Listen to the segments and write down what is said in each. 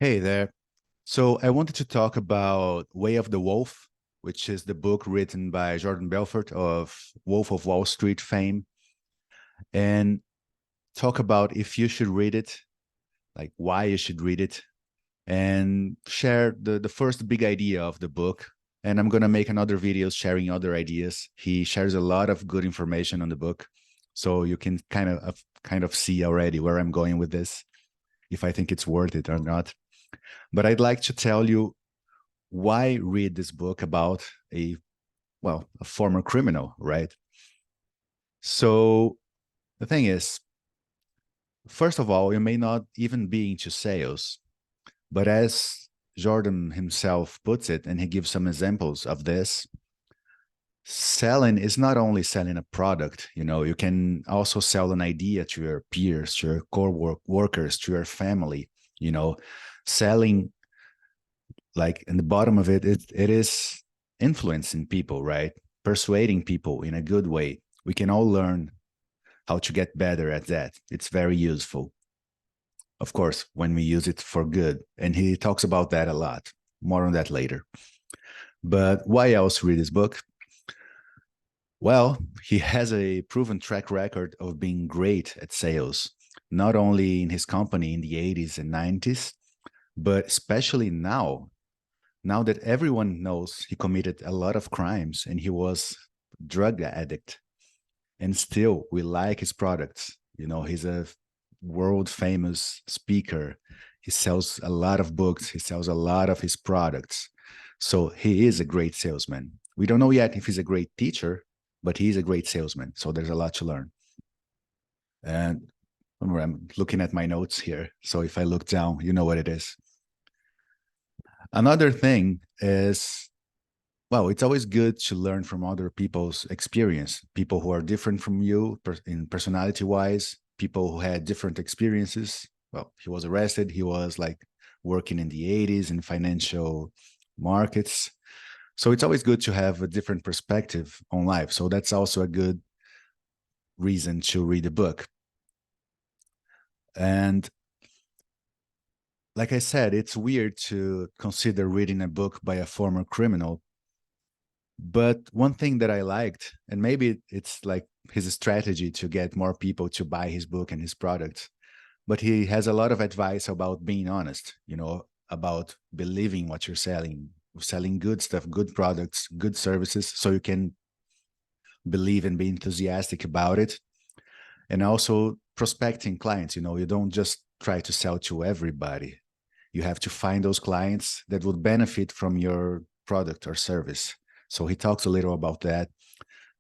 Hey there. So I wanted to talk about Way of the Wolf, which is the book written by Jordan Belfort of Wolf of Wall Street fame, and talk about if you should read it, like why you should read it, and share the first big idea of the book. And I'm gonna make another video sharing other ideas. He shares a lot of good information on the book, so you can kind of see already where I'm going with this, if I think it's worth it or not. But I'd like to tell you why read this book about a former criminal, right? So the thing is, first of all, you may not even be into sales, but as Jordan himself puts it, and he gives some examples of this, selling is not only selling a product. You can also sell an idea to your peers, to your workers, to your family. Selling, like in the bottom of it is influencing people, right? Persuading people in a good way. We can all learn how to get better at that. It's very useful, of course, when we use it for good. And he talks about that a lot. More on that later. But why else read this book? Well, he has a proven track record of being great at sales, not only in his company in the 80s and 90s, but especially now that everyone knows he committed a lot of crimes and he was a drug addict, and still we like his products. He's a world famous speaker. He sells a lot of books. He sells a lot of his products. So he is a great salesman. We don't know yet if he's a great teacher, but he's a great salesman. So there's a lot to learn. And I'm looking at my notes here. So if I look down, you know what it is. Another thing is, well, it's always good to learn from other people's experience, people who are different from you in personality wise, people who had different experiences. Well, he was arrested. He was like working in the 80s in financial markets. So it's always good to have a different perspective on life. So that's also a good reason to read a book. And like I said, it's weird to consider reading a book by a former criminal. But one thing that I liked, and maybe it's like his strategy to get more people to buy his book and his products, but he has a lot of advice about being honest, about believing what you're selling good stuff, good products, good services, so you can believe and be enthusiastic about it. And also prospecting clients. You don't just try to sell to everybody. You have to find those clients that would benefit from your product or service. So he talks a little about that.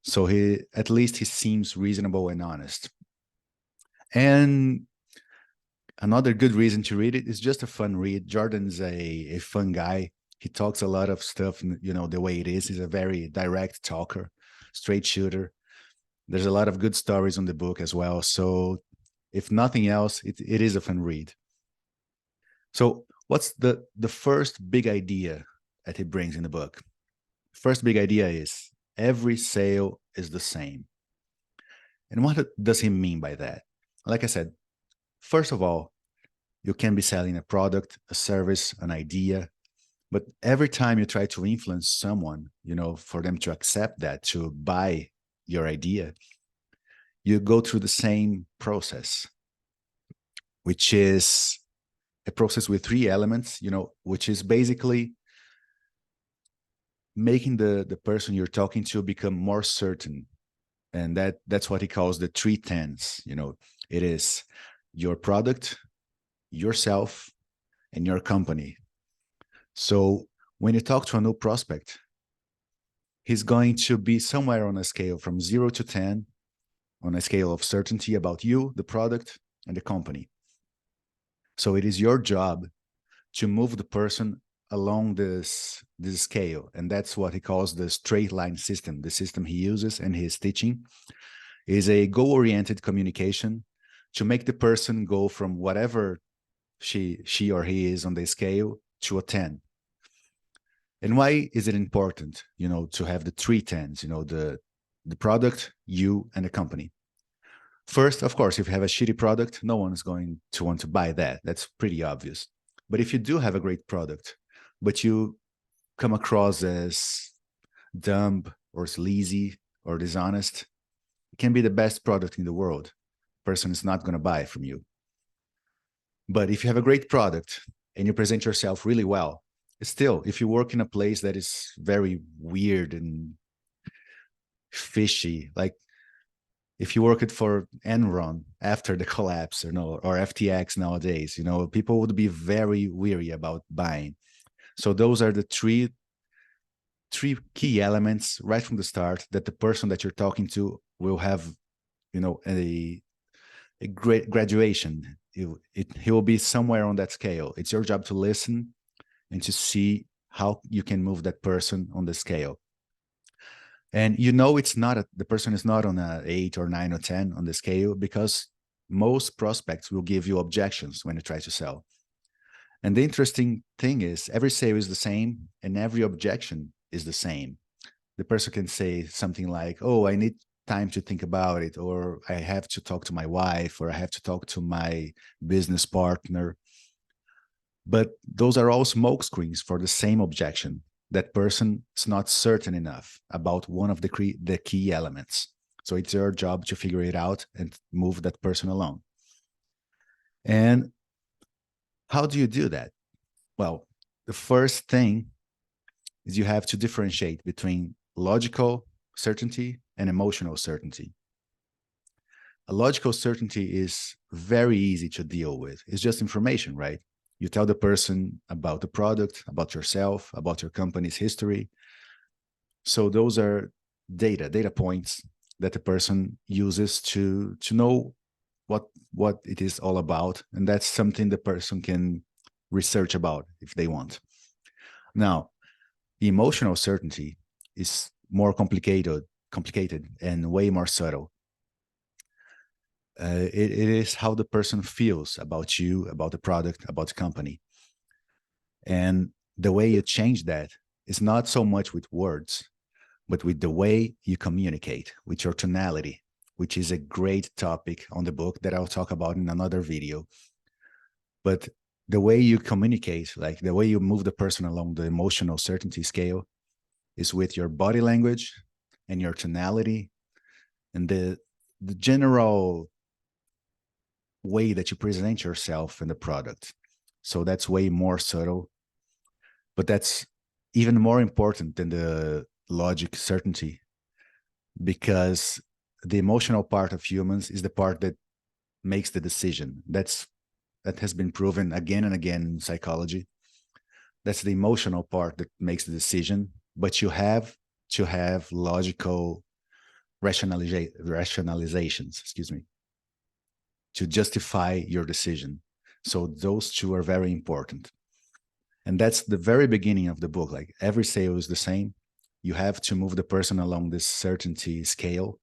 So at least he seems reasonable and honest. And another good reason to read it is just a fun read. Jordan's a fun guy. He talks a lot of stuff, the way it is. He's a very direct talker, straight shooter. There's a lot of good stories on the book as well. So if nothing else, it is a fun read. So what's the first big idea that he brings in the book? First big idea is every sale is the same. And what does he mean by that? Like I said, first of all, you can be selling a product, a service, an idea, but every time you try to influence someone, for them to accept that, to buy your idea, you go through the same process, which is a process with three elements, which is basically making the person you're talking to become more certain. And that's what he calls the three tens. It is your product, yourself, and your company. So when you talk to a new prospect, he's going to be somewhere on a scale from 0 to 10, on a scale of certainty about you, the product, and the company. So it is your job to move the person along this scale. And that's what he calls the straight line system. The system he uses and he's teaching is a goal-oriented communication to make the person go from whatever she or he is on the scale to a 10. And why is it important, to have the three tens, the product, you, and the company? First, of course, if you have a shitty product, no one is going to want to buy that. That's pretty obvious. But if you do have a great product, but you come across as dumb or sleazy or dishonest, it can be the best product in the world. Person is not going to buy from you. But if you have a great product and you present yourself really well, still, if you work in a place that is very weird and fishy, like if you work it for Enron after the collapse or FTX nowadays, people would be very weary about buying. So those are the three key elements right from the start that the person that you're talking to will have, a great graduation. He will be somewhere on that scale. It's your job to listen and to see how you can move that person on the scale. And it's not the person is not on a 8 or 9 or 10 on the scale, because most prospects will give you objections when you try to sell. And the interesting thing is every sale is the same and every objection is the same. The person can say something like, oh, I need time to think about it, or I have to talk to my wife, or I have to talk to my business partner. But those are all smoke screens for the same objection. That person is not certain enough about one of the key elements. So it's your job to figure it out and move that person along. And how do you do that? Well, the first thing is you have to differentiate between logical certainty and emotional certainty. A logical certainty is very easy to deal with. It's just information, right? You tell the person about the product, about yourself, about your company's history. So those are data points that the person uses to know what it is all about. And that's something the person can research about if they want. Now, emotional certainty is more complicated and way more subtle. It is how the person feels about you, about the product, about the company. And the way you change that is not so much with words, but with the way you communicate, with your tonality, which is a great topic on the book that I'll talk about in another video. But the way you communicate, like the way you move the person along the emotional certainty scale, is with your body language and your tonality and the general way that you present yourself in the product. So that's way more subtle, but that's even more important than the logic certainty, because the emotional part of humans is the part that makes the decision. That has been proven again and again in psychology. That's the emotional part that makes the decision, but you have to have logical rationalizations, to justify your decision. So those two are very important. And that's the very beginning of the book. Like every sale is the same. You have to move the person along this certainty scale,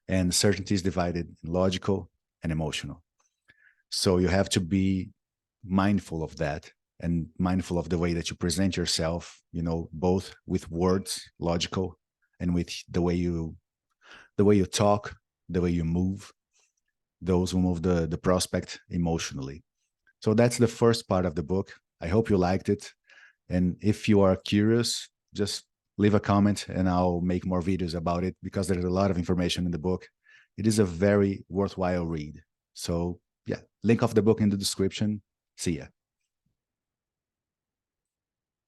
and certainty is divided in logical and emotional. So you have to be mindful of that and mindful of the way that you present yourself, both with words, logical, and with the way you talk, the way you move. Those will move the prospect emotionally. So that's the first part of the book. I hope you liked it. And if you are curious, just leave a comment and I'll make more videos about it, because there's a lot of information in the book. It is a very worthwhile read. So yeah, link of the book in the description. See ya.